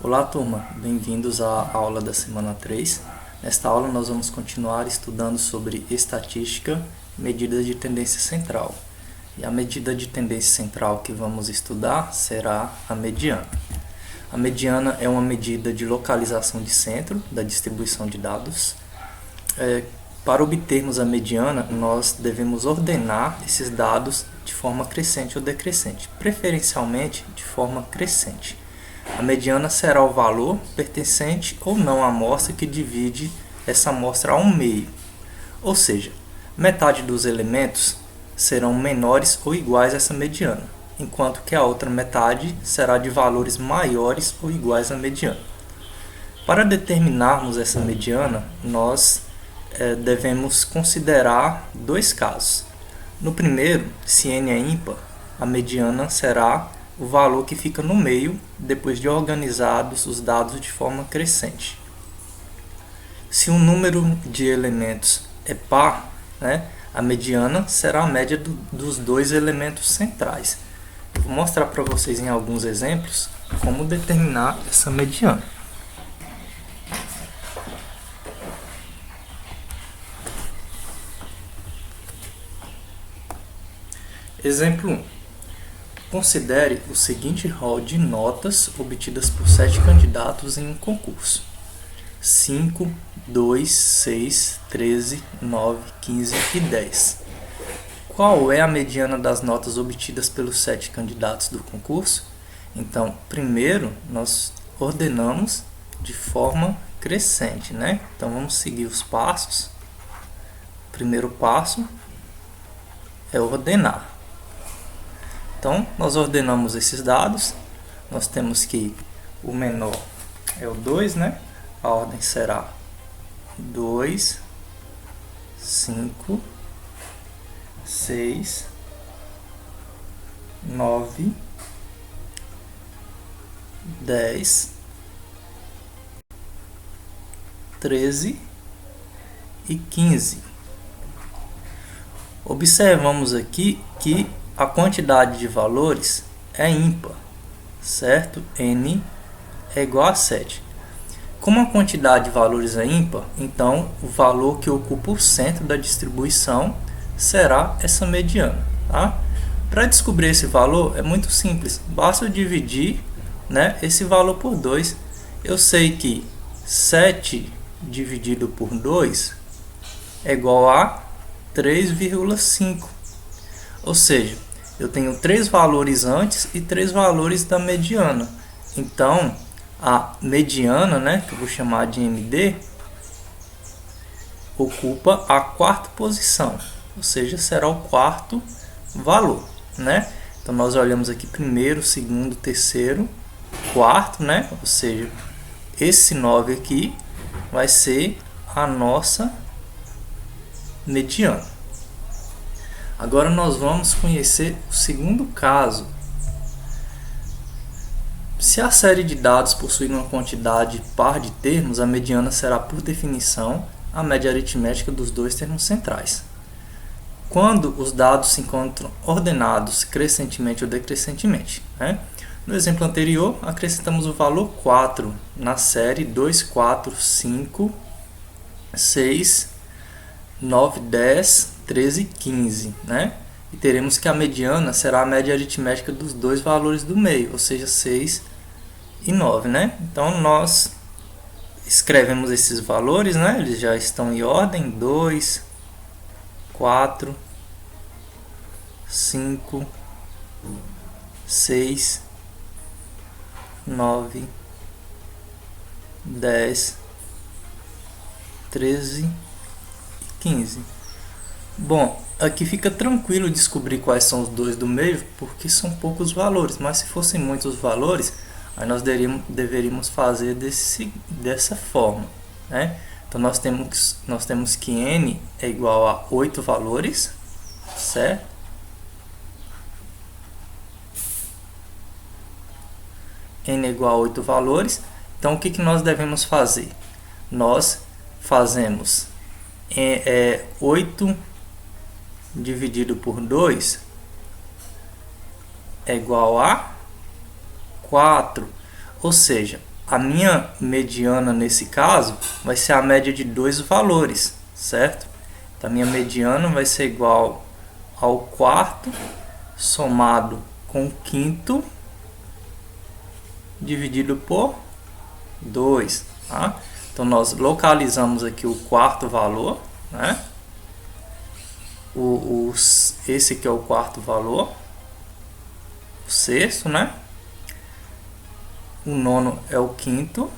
Olá, turma, bem-vindos à aula da semana 3. Nesta aula nós vamos continuar estudando sobre estatística, medidas de tendência central. E a medida de tendência central que vamos estudar será a mediana. A mediana é uma medida de localização de centro da distribuição de dados. Para obtermos a mediana, nós devemos ordenar esses dados de forma crescente ou decrescente, preferencialmente de forma crescente. A mediana será o valor pertencente ou não à amostra que divide essa amostra ao meio. Ou seja, metade dos elementos serão menores ou iguais a essa mediana, enquanto que a outra metade será de valores maiores ou iguais à mediana. Para determinarmos essa mediana, nós devemos considerar dois casos. No primeiro, se n é ímpar, a mediana será o valor que fica no meio depois de organizados os dados de forma crescente. Se o número de elementos é par, a mediana será a média dos dois elementos centrais. Eu vou mostrar para vocês em alguns exemplos como determinar essa mediana. Exemplo 1. Considere o seguinte rol de notas obtidas por 7 candidatos em um concurso: 5, 2, 6, 13, 9, 15 e 10. Qual é a mediana das notas obtidas pelos 7 candidatos do concurso? Então, primeiro, nós ordenamos de forma crescente, Então, vamos seguir os passos. O primeiro passo é ordenar. Então, nós ordenamos esses dados. Nós temos que o menor é o 2, A ordem será 2, 5, 6, 9, 10, 13 e 15. Observamos aqui que a quantidade de valores é ímpar, certo? N é igual a 7. Como a quantidade de valores é ímpar, então o valor que ocupa o centro da distribuição será essa mediana. Para descobrir esse valor é muito simples, basta eu dividir esse valor por 2. Eu sei que 7 dividido por 2 é igual a 3,5. Ou seja, eu tenho 3 valores antes e 3 valores da mediana. Então, a mediana, que eu vou chamar de MD, ocupa a 4ª posição. Ou seja, será o 4º valor, Então, nós olhamos aqui primeiro, segundo, terceiro, quarto, Ou seja, esse 9 aqui vai ser a nossa mediana. Agora nós vamos conhecer o segundo caso. Se a série de dados possuir uma quantidade par de termos, a mediana será, por definição, a média aritmética dos dois termos centrais. Quando os dados se encontram ordenados crescentemente ou decrescentemente. No exemplo anterior, acrescentamos o valor 4 na série 2, 4, 5, 6, 9, 10, 13 e 15, E teremos que a mediana será a média aritmética dos dois valores do meio, ou seja, 6 e 9, Então, nós escrevemos esses valores, Eles já estão em ordem: 2, 4, 5, 6, 9, 10, 13 e 15. Bom, aqui fica tranquilo descobrir quais são os dois do meio, porque são poucos valores, mas se fossem muitos valores, aí nós deveríamos fazer dessa forma, Então, nós temos que n é igual a 8 valores, certo? N é igual a 8 valores. Então, o que nós devemos fazer? Nós fazemos 8 dividido por 2 é igual a 4. Ou seja, a minha mediana nesse caso vai ser a média de dois valores, certo? Então a minha mediana vai ser igual ao quarto somado com o quinto dividido por 2, tá? Então nós localizamos aqui o quarto valor, né? Esse aqui é o quarto valor, o sexto, né? O nono é o quinto,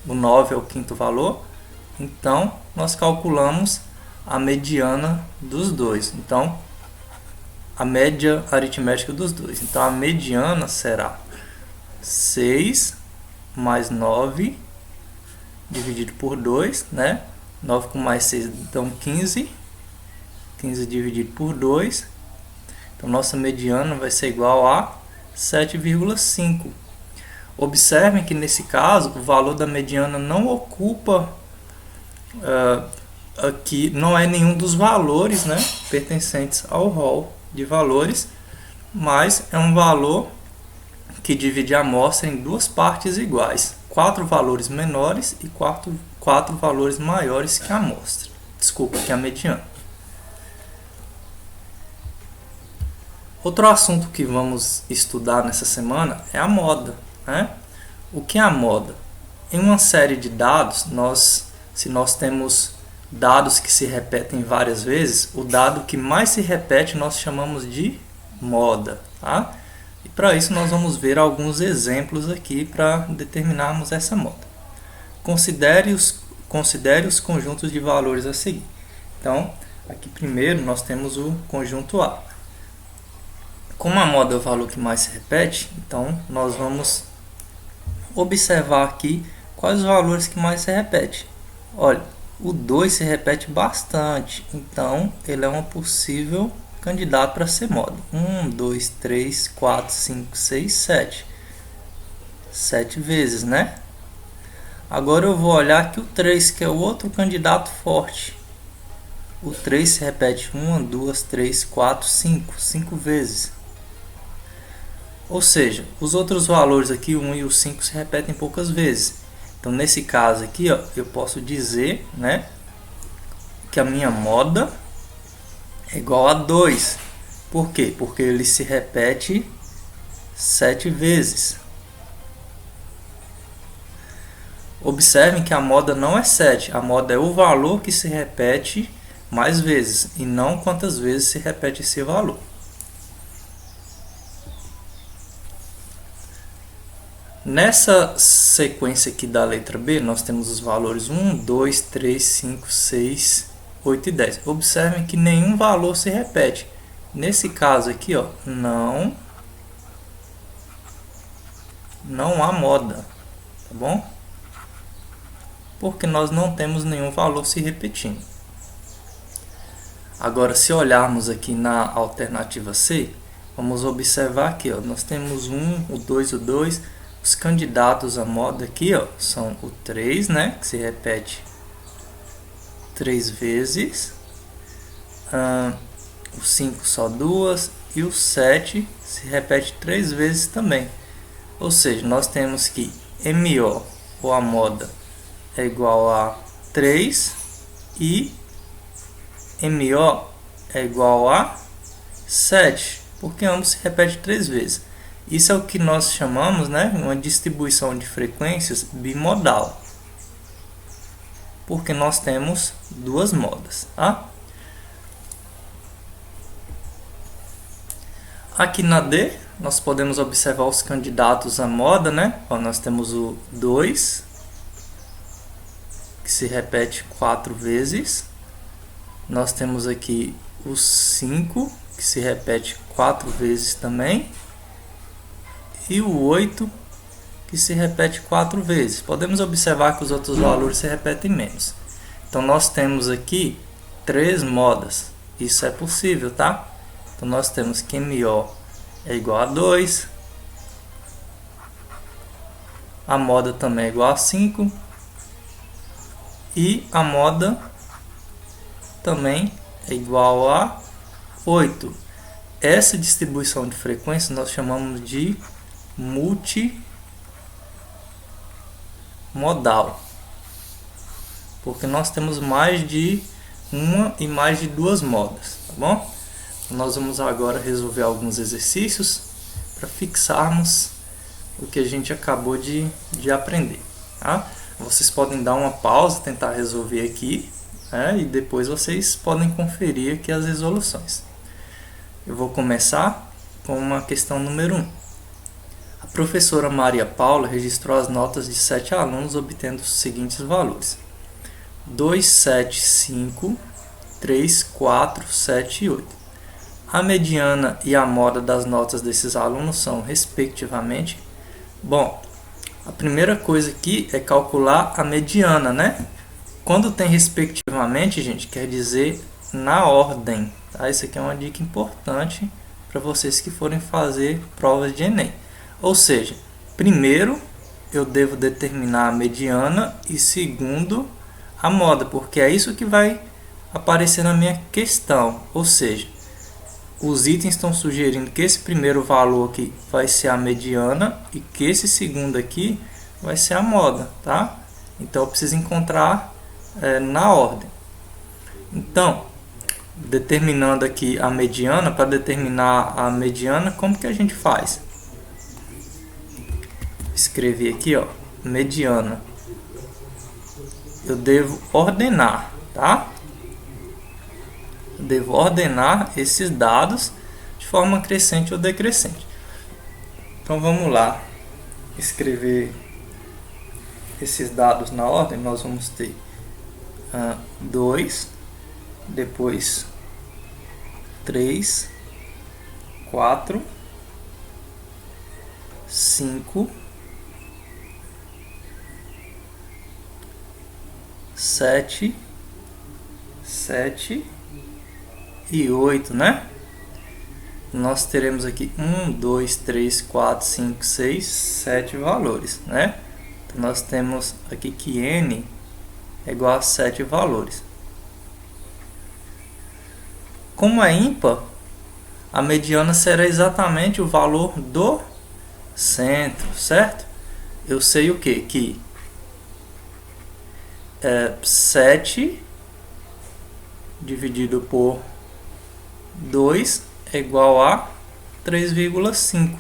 o 9 é o quinto valor. Então nós calculamos a mediana dos dois. Então a média aritmética dos dois. Então a mediana será 6 mais 9 dividido por 2, né? 9 com mais 6 dão 15. 15 dividido por 2. Então nossa mediana vai ser igual a 7,5. Observem que nesse caso o valor da mediana não ocupa aqui, não é nenhum dos valores, né, pertencentes ao rol de valores, mas é um valor que divide a amostra em duas partes iguais, 4 valores menores e 4 valores maiores que a amostra, que a mediana. Outro assunto que vamos estudar nessa semana é a moda, né? O que é a moda? Em uma série de dados, se nós temos dados que se repetem várias vezes, o dado que mais se repete nós chamamos de moda, tá? E para isso nós vamos ver alguns exemplos aqui para determinarmos essa moda. Considere os conjuntos de valores a seguir. Então, aqui primeiro nós temos o conjunto A. Como a moda é o valor que mais se repete, então nós vamos observar aqui quais os valores que mais se repetem. Olha, o 2 se repete bastante, então ele é um possível candidato para ser moda. 1, 2, 3, 4, 5, 6, 7. 7 vezes, né? Agora eu vou olhar aqui o 3, que é o outro candidato forte. O 3 se repete 1, 2, 3, 4, 5. 5 vezes. Ou seja, os outros valores aqui, o 1 e o 5, se repetem poucas vezes. Então, nesse caso aqui, ó, eu posso dizer, né, que a minha moda é igual a 2. Por quê? Porque ele se repete 7 vezes. Observem que a moda não é 7. A moda é o valor que se repete mais vezes e não quantas vezes se repete esse valor. Nessa sequência aqui da letra B, nós temos os valores 1, 2, 3, 5, 6, 8 e 10. Observem que nenhum valor se repete. Nesse caso aqui, ó, não há moda, tá bom? Porque nós não temos nenhum valor se repetindo. Agora, se olharmos aqui na alternativa C, vamos observar aqui, ó, nós temos 1, o 2, o 2. Os candidatos à moda aqui, ó, são o 3, né, que se repete 3 vezes, o 5 só 2 e o 7 se repete 3 vezes também. Ou seja, nós temos que MO, ou a moda, é igual a 3 e MO é igual a 7, porque ambos se repetem 3 vezes. Isso é o que nós chamamos, né, uma distribuição de frequências bimodal, porque nós temos duas modas, tá? Aqui na D, nós podemos observar os candidatos à moda, né? Ó, nós temos o 2, que se repete 4 vezes. Nós temos aqui o 5, que se repete 4 vezes também. E o 8, que se repete 4 vezes. Podemos observar que os outros valores se repetem menos. Então nós temos aqui 3 modas. Isso é possível, tá? Então nós temos que MO é igual a 2. A moda também é igual a 5. E a moda também é igual a 8. Essa distribuição de frequência nós chamamos de modal, porque nós temos mais de uma e mais de duas modas, tá bom? Nós vamos agora resolver alguns exercícios para fixarmos o que a gente acabou de aprender, tá? Vocês podem dar uma pausa, tentar resolver aqui, né? E depois vocês podem conferir aqui as resoluções. Eu vou começar com uma questão número 1. A professora Maria Paula registrou as notas de 7 alunos, obtendo os seguintes valores: 2, 7, 5, 3, 4, 7 e 8. A mediana e a moda das notas desses alunos são, respectivamente... Bom, a primeira coisa aqui é calcular a mediana, né? Quando tem respectivamente, gente, quer dizer na ordem, tá? Isso aqui é uma dica importante para vocês que forem fazer provas de Enem. Ou seja, primeiro eu devo determinar a mediana e segundo a moda, porque é isso que vai aparecer na minha questão. Ou seja, os itens estão sugerindo que esse primeiro valor aqui vai ser a mediana e que esse segundo aqui vai ser a moda, tá? Então eu preciso encontrar na ordem. Então, determinando aqui a mediana, para determinar a mediana, como que a gente faz? Escrevi aqui, ó, mediana. Eu devo ordenar, tá? Devo ordenar esses dados de forma crescente ou decrescente. Então vamos lá escrever esses dados na ordem. Nós vamos ter 2, depois 3, 4, 5, 7 e 8, né? Nós teremos aqui 1, 2, 3, 4, 5, 6, 7 valores, né? Então nós temos aqui que n é igual a 7 valores. Como é ímpar, a mediana será exatamente o valor do centro, certo? Eu sei o que? Que 7 dividido por 2 é igual a 3,5.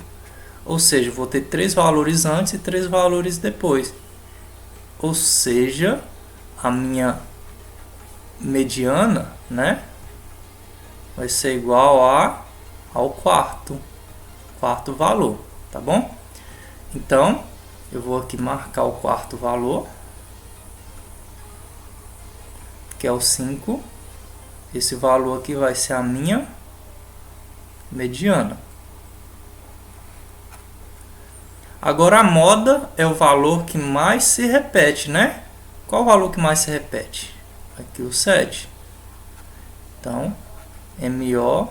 Ou seja, vou ter 3 valores antes e 3 valores depois. Ou seja, a minha mediana, né, vai ser igual ao quarto valor, tá bom? Então, eu vou aqui marcar o quarto valor, que é o 5. Esse valor aqui vai ser a minha mediana. Agora a moda é o valor que mais se repete, né? Qual o valor que mais se repete? Aqui o 7. Então, MO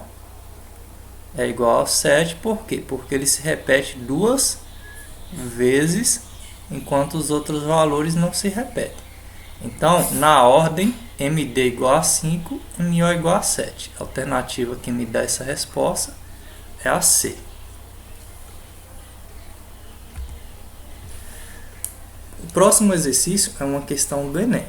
é igual a 7, por quê? Porque ele se repete 2 vezes, enquanto os outros valores não se repetem. Então, na ordem, MD igual a 5, MO igual a 7. A alternativa que me dá essa resposta é a C. O próximo exercício é uma questão do Enem.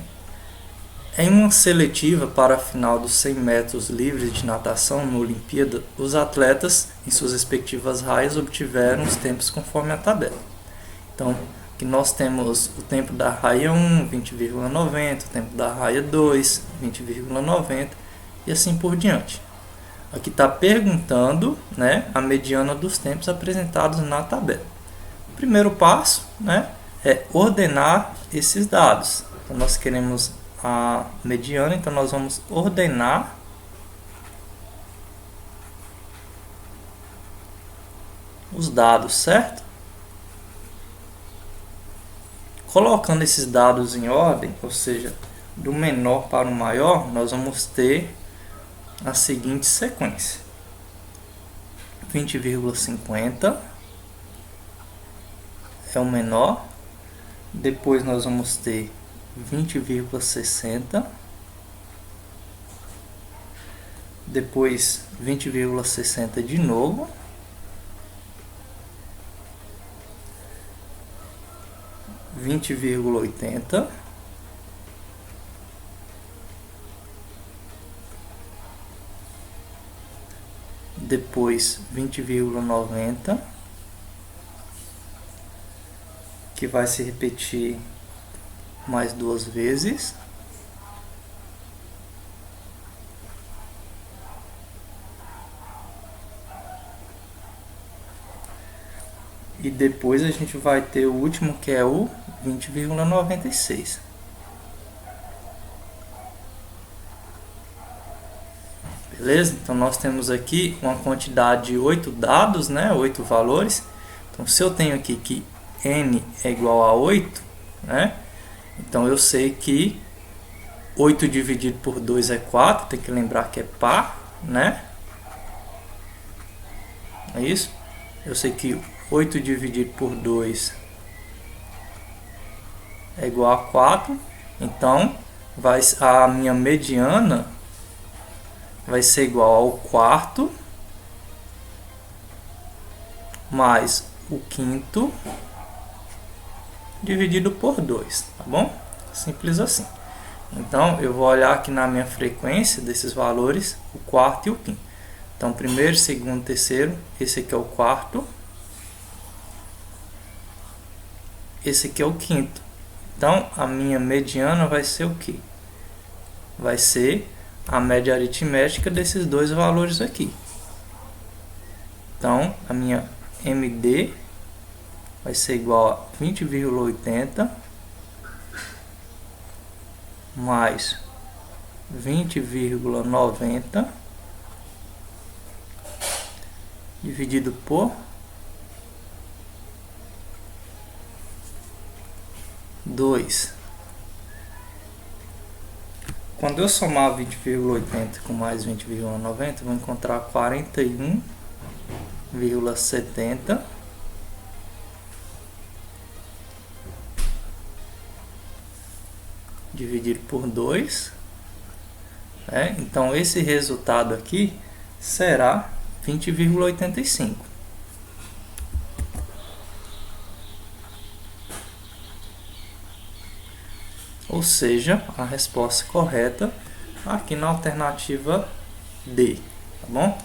Em uma seletiva para a final dos 100 metros livres de natação na Olimpíada, os atletas, em suas respectivas raias, obtiveram os tempos conforme a tabela. Então, aqui nós temos o tempo da raia 1, 20,90, o tempo da raia 2, 20,90 e assim por diante. Aqui está perguntando, né, a mediana dos tempos apresentados na tabela. O primeiro passo, né, é ordenar esses dados. Então, nós queremos a mediana, então nós vamos ordenar os dados, certo? Colocando esses dados em ordem, ou seja, do menor para o maior, nós vamos ter a seguinte sequência: 20,50 é o menor, depois nós vamos ter 20,60, depois 20,60 de novo, 20,80. Depois 20,90, que vai se repetir mais 2 vezes. E depois a gente vai ter o último, que é o 20,96. Beleza? Então nós temos aqui uma quantidade de 8 dados, né? 8 valores. Então se eu tenho aqui que n é igual a 8, né? Então eu sei que 8 dividido por 2 é 4, tem que lembrar que é par, né? É isso? Eu sei que 8 dividido por 2 é igual a 4, então a minha mediana vai ser igual ao quarto mais o quinto dividido por 2, tá bom? Simples assim. Então, eu vou olhar aqui na minha frequência desses valores, o quarto e o quinto. Então, primeiro, segundo, terceiro, esse aqui é o quarto, esse aqui é o quinto. Então, a minha mediana vai ser o quê? Vai ser a média aritmética desses dois valores aqui. Então, a minha MD vai ser igual a 20,80 mais 20,90 dividido por 2. Quando eu somar 20,80 com mais 20,90, eu vou encontrar 41,70 dividido por 2. Então, esse resultado aqui será 20,85. Ou seja, a resposta correta aqui na alternativa D, tá bom?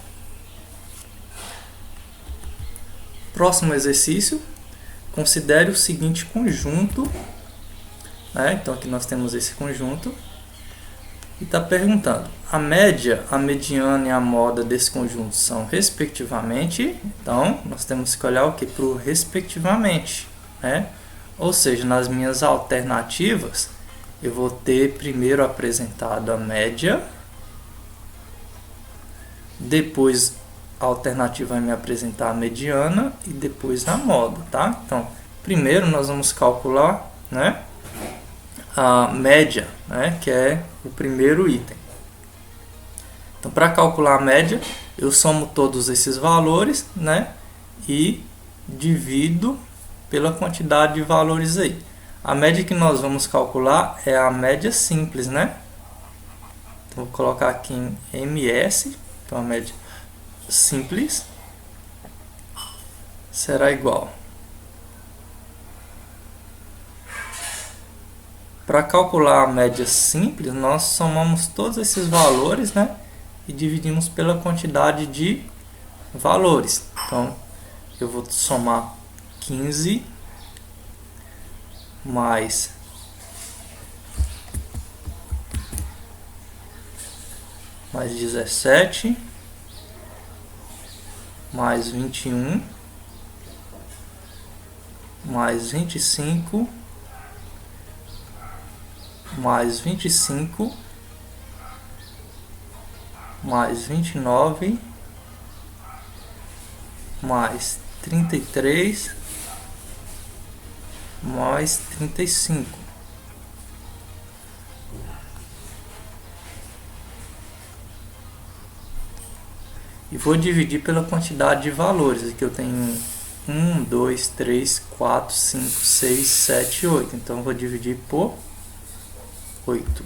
Próximo exercício, considere o seguinte conjunto, então aqui nós temos esse conjunto, e está perguntando, a média, a mediana e a moda desse conjunto são respectivamente, então nós temos que olhar o que? Para o respectivamente, Ou seja, nas minhas alternativas, eu vou ter primeiro apresentado a média, depois a alternativa vai me apresentar a mediana e depois a moda, tá? Então, primeiro nós vamos calcular, a média, que é o primeiro item. Então, para calcular a média, eu somo todos esses valores, e divido pela quantidade de valores aí. A média que nós vamos calcular é a média simples, Então, vou colocar aqui em MS, então a média simples será igual. Para calcular a média simples, nós somamos todos esses valores, e dividimos pela quantidade de valores. Então, eu vou somar 15 mais 17 mais 21 mais 25 mais 25 mais 29 mais 33 mais 35. E vou dividir pela quantidade de valores. Aqui eu tenho 1, 2, 3, 4, 5, 6, 7, 8. Então eu vou dividir por 8.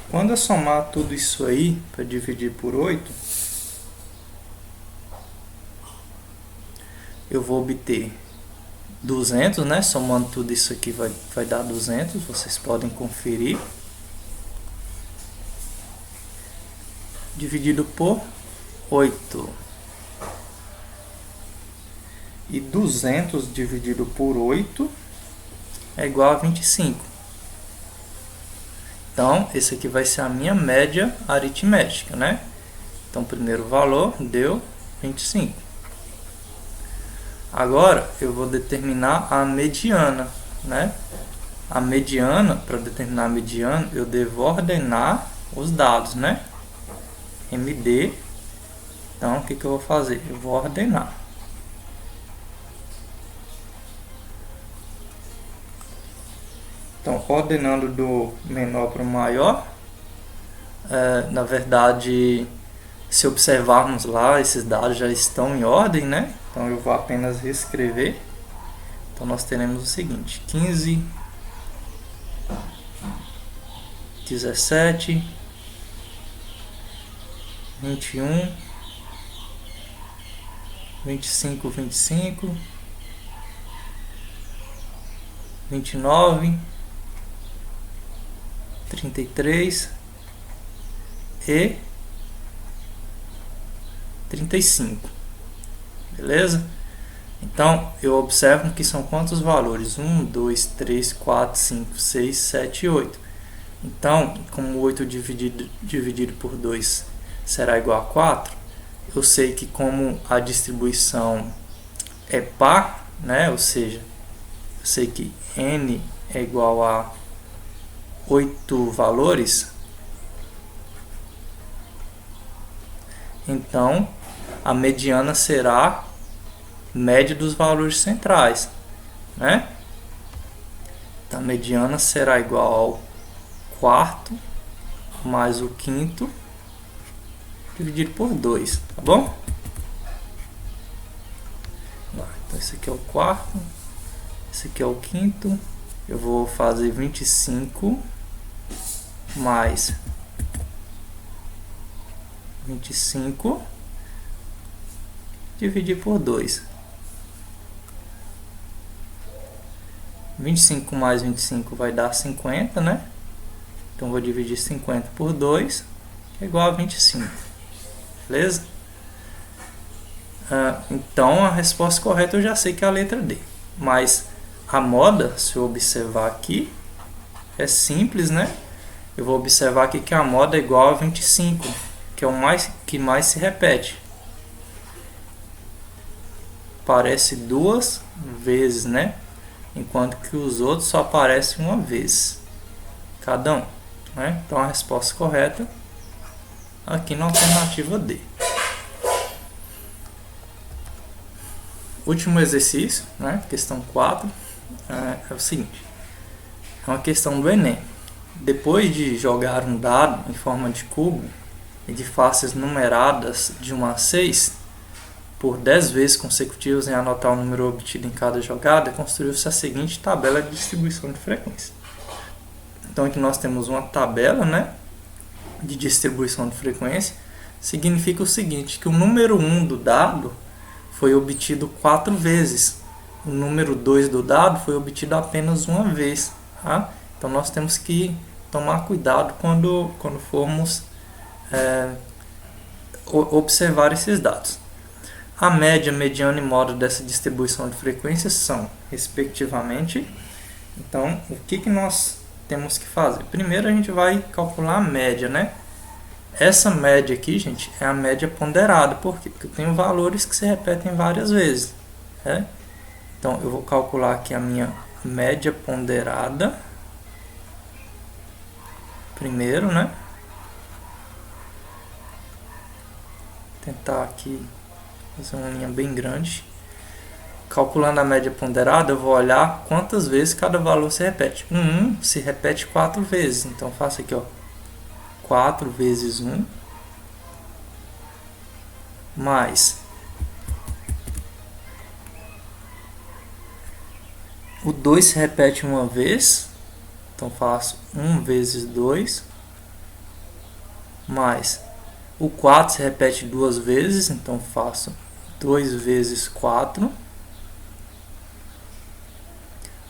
Quando eu somar tudo isso aí para dividir por 8, eu vou obter 200, né? Somando tudo isso aqui vai dar 200, vocês podem conferir. Dividido por 8. E 200 dividido por 8 é igual a 25. Então, esse aqui vai ser a minha média aritmética, né? Então, o primeiro valor deu 25. Agora, eu vou determinar a mediana, né? A mediana, para determinar a mediana, eu devo ordenar os dados, né? MD. Então, o que eu vou fazer? Eu vou ordenar. Então, ordenando do menor para o maior, na verdade, se observarmos lá, esses dados já estão em ordem, né? Então, eu vou apenas reescrever. Então, nós teremos o seguinte: 15, 17, 21, 25, 25, 29, 33 e 35. Beleza? Então, eu observo que são quantos valores? 1, 2, 3, 4, 5, 6, 7 e 8. Então, como 8 dividido por 2 será igual a 4, eu sei que como a distribuição é par, né? Ou seja, eu sei que n é igual a 8 valores, então a mediana será média dos valores centrais, né? Então, a mediana será igual ao quarto mais o quinto dividido por 2, tá bom? Então, esse aqui é o quarto, esse aqui é o quinto. Eu vou fazer 25 mais 25 dividir por 2. 25 mais 25 vai dar 50, né? Então, vou dividir 50 por 2, que é igual a 25. Beleza? Então, a resposta correta eu já sei que é a letra D. Mas a moda, se eu observar aqui, é simples, né? Eu vou observar aqui que a moda é igual a 25, que é o que mais se repete. Aparece 2 vezes, né? Enquanto que os outros só aparecem uma vez, cada um, né? Então, a resposta correta aqui na alternativa D. Último exercício, né? Questão 4, é o seguinte: é uma questão do Enem. Depois de jogar um dado em forma de cubo e de faces numeradas de 1 a 6 por 10 vezes consecutivas, em anotar o número obtido em cada jogada, construiu-se a seguinte tabela de distribuição de frequência. Então, aqui nós temos uma tabela, né, de distribuição de frequência. Significa o seguinte, que o número 1 do dado foi obtido 4 vezes. O número 2 do dado foi obtido apenas uma vez. Tá? Então, nós temos que tomar cuidado quando formos observar esses dados. A média, mediana e moda dessa distribuição de frequências são, respectivamente. Então, o que nós temos que fazer? Primeiro, a gente vai calcular a média, né? Essa média aqui, gente, é a média ponderada. Por quê? Porque eu tenho valores que se repetem várias vezes. Né? Então, eu vou calcular aqui a minha média ponderada. Primeiro, né? Tentar aqui fazer uma linha bem grande. Calculando a média ponderada, eu vou olhar quantas vezes cada valor se repete. 1 se repete 4 vezes. Então, faço aqui, ó, 4 vezes 1 mais o 2 se repete uma vez. Então, faço 1 vezes 2 mais o 4 se repete 2 vezes. Então, faço 2 vezes 4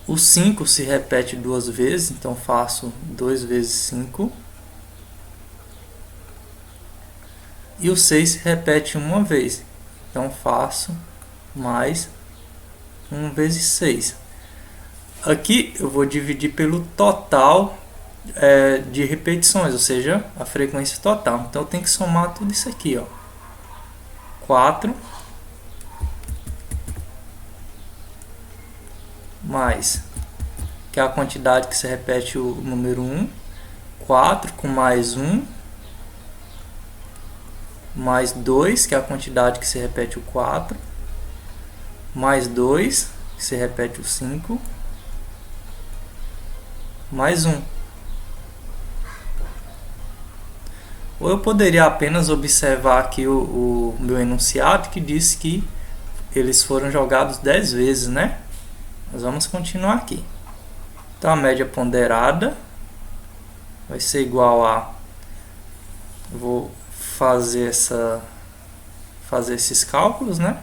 O 5 se repete duas vezes, então faço 2 vezes 5. E o 6 se repete uma vez, então faço mais 1 vezes 6. Aqui eu vou dividir pelo total de repetições, ou seja, a frequência total. Então eu tenho que somar tudo isso aqui, ó. 4 mais, que é a quantidade que se repete o número 1, 4 com mais 1, mais 2, que é a quantidade que se repete o 4, mais 2, que se repete o 5, mais 1. Ou eu poderia apenas observar aqui o meu enunciado que diz que eles foram jogados 10 vezes, né? Mas vamos continuar aqui. Então a média ponderada vai ser igual a... Eu vou fazer esses cálculos, né?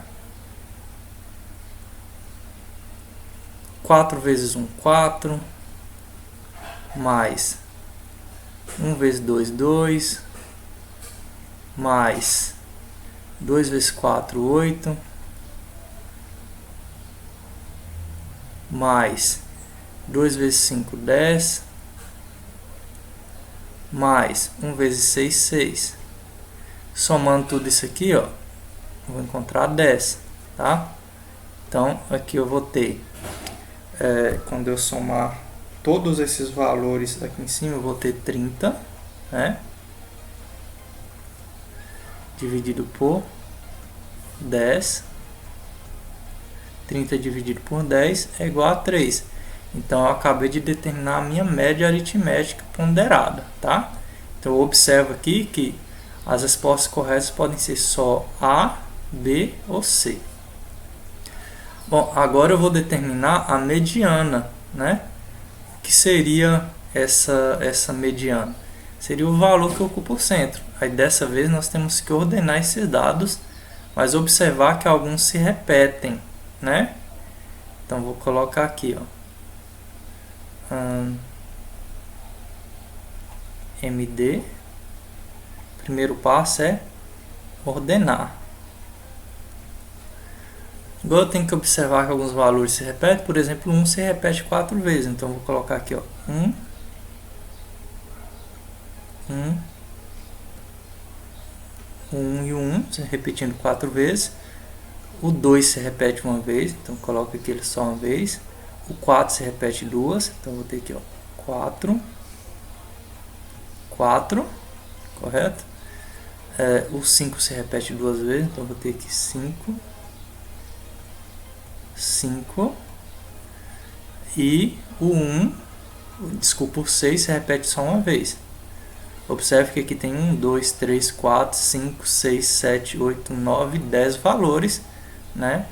4 vezes 1, 4. Mais 1 vezes 2, 2. Mais 2 vezes 4, 8. Mais 2 vezes 5, 10. Mais 1 vezes 6, 6. Somando tudo isso aqui, ó, vou encontrar 10, tá? Então, aqui eu vou ter, quando eu somar todos esses valores aqui em cima, eu vou ter 30, né? Dividido por 10. 30 dividido por 10 é igual a 3. Então, eu acabei de determinar a minha média aritmética ponderada, tá? Então, eu observo aqui que as respostas corretas podem ser só A, B ou C. Bom, agora eu vou determinar a mediana, né? O que seria essa mediana? Seria o valor que ocupa o centro. Aí, dessa vez, nós temos que ordenar esses dados, mas observar que alguns se repetem, né? Então, vou colocar aqui, ó. MD. Primeiro passo é ordenar. Agora eu tenho que observar que alguns valores se repetem. Por exemplo, 1 se repete 4 vezes. Então, vou colocar aqui, ó, 1, 1, 1 e 1, se repetindo 4 vezes. O 2 se repete uma vez, então coloco aqui ele só uma vez. O 4 se repete duas, então vou ter aqui, ó, 4, 4, correto? O 5 se repete duas vezes, então vou ter aqui 5, 5. E o 1, desculpa, o 6 se repete só uma vez. Observe que aqui tem 1, 2, 3, 4, 5, 6, 7, 8, 9, 10 valores, né?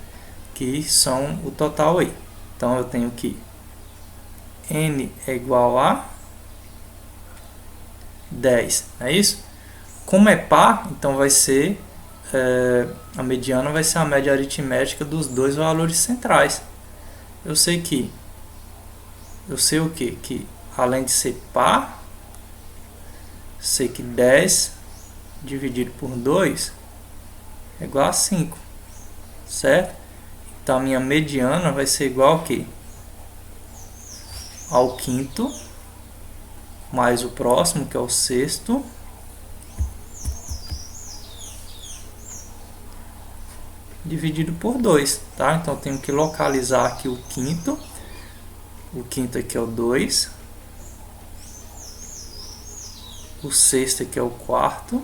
Que são o total aí. Então, eu tenho que N é igual a 10, não é isso? Como é par, então vai ser, a mediana vai ser a média aritmética dos dois valores centrais. Eu sei o que? Que além de ser par, sei que 10 dividido por 2 é igual a 5, certo? Então, a minha mediana vai ser igual ao quê? Ao quinto, mais o próximo, que é o sexto, dividido por 2, tá? Então, eu tenho que localizar aqui o quinto aqui é o 2, o sexto aqui é o quarto,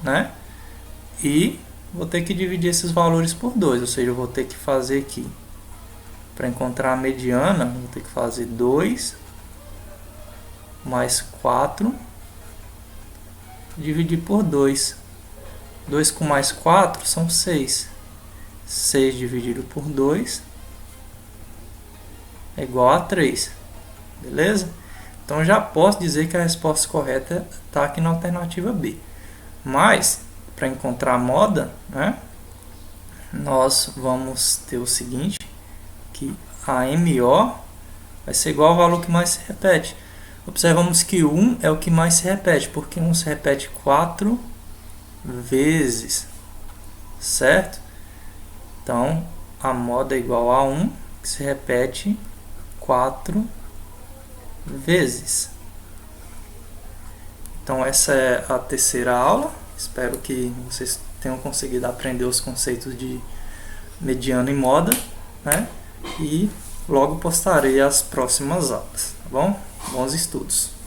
né? E vou ter que dividir esses valores por 2, ou seja, eu vou ter que fazer aqui, para encontrar a mediana, vou ter que fazer 2 mais 4 dividir por 2. 2 com mais 4 são 6. 6 dividido por 2 é igual a 3. Beleza? Então, já posso dizer que a resposta correta está aqui na alternativa B. Mas, para encontrar a moda, né, nós vamos ter o seguinte, que a MO vai ser igual ao valor que mais se repete. Observamos que 1 é o que mais se repete, porque 1 se repete 4 vezes, certo? Então, a moda é igual a 1, que se repete 4 vezes. Então, essa é a terceira aula. Espero que vocês tenham conseguido aprender os conceitos de mediano e moda, né? E logo postarei as próximas aulas, tá bom? Bons estudos!